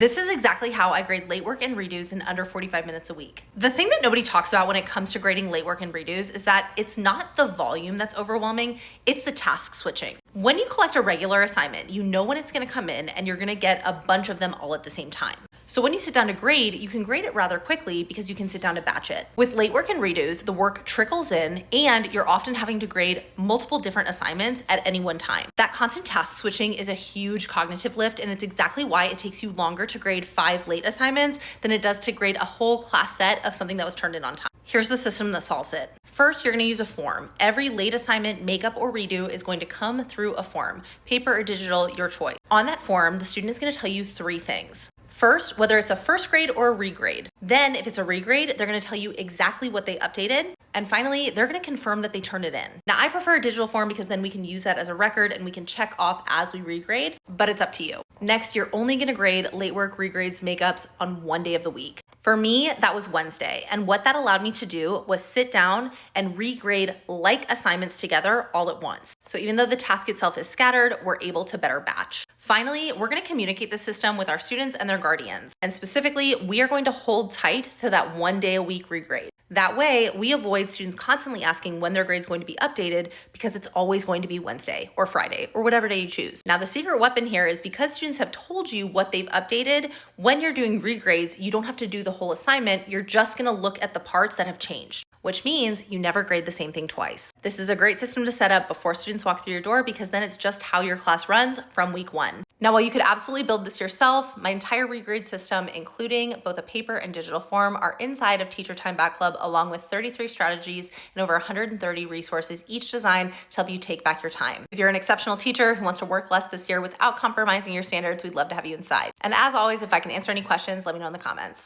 This is exactly how I grade late work and redos in under 45 minutes a week. The thing that nobody talks about when it comes to grading late work and redos is that it's not the volume that's overwhelming, it's the task switching. When you collect a regular assignment, you know when it's gonna come in and you're gonna get a bunch of them all at the same time. So when you sit down to grade, you can grade it rather quickly because you can sit down to batch it. With late work and redos, the work trickles in and you're often having to grade multiple different assignments at any one time. That constant task switching is a huge cognitive lift, and it's exactly why it takes you longer to grade 5 late assignments than it does to grade a whole class set of something that was turned in on time. Here's the system that solves it. First, you're gonna use a form. Every late assignment, makeup, or redo is going to come through a form, paper or digital, your choice. On that form, the student is gonna tell you 3 things. First, whether it's a first grade or a regrade. Then, if it's a regrade, they're gonna tell you exactly what they updated. And finally, they're gonna confirm that they turned it in. Now, I prefer a digital form because then we can use that as a record and we can check off as we regrade, but it's up to you. Next, you're only gonna grade late work, regrades, makeups on one day of the week. For me, that was Wednesday. And what that allowed me to do was sit down and regrade like assignments together all at once. So even though the task itself is scattered, we're able to better batch. Finally, we're gonna communicate the system with our students and their guardians. And specifically, we are going to hold tight to that 1 day a week regrade. That way, we avoid students constantly asking when their grade is going to be updated because it's always going to be Wednesday or Friday or whatever day you choose. Now, the secret weapon here is because students have told you what they've updated, when you're doing regrades, you don't have to do the whole assignment. You're just gonna look at the parts that have changed, which means you never grade the same thing twice. This is a great system to set up before students walk through your door because then it's just how your class runs from week 1. Now, while you could absolutely build this yourself, my entire regrade system, including both a paper and digital form, are inside of Teacher Time Back Club, along with 33 strategies and over 130 resources, each designed to help you take back your time. If you're an exceptional teacher who wants to work less this year without compromising your standards, we'd love to have you inside. And as always, if I can answer any questions, let me know in the comments.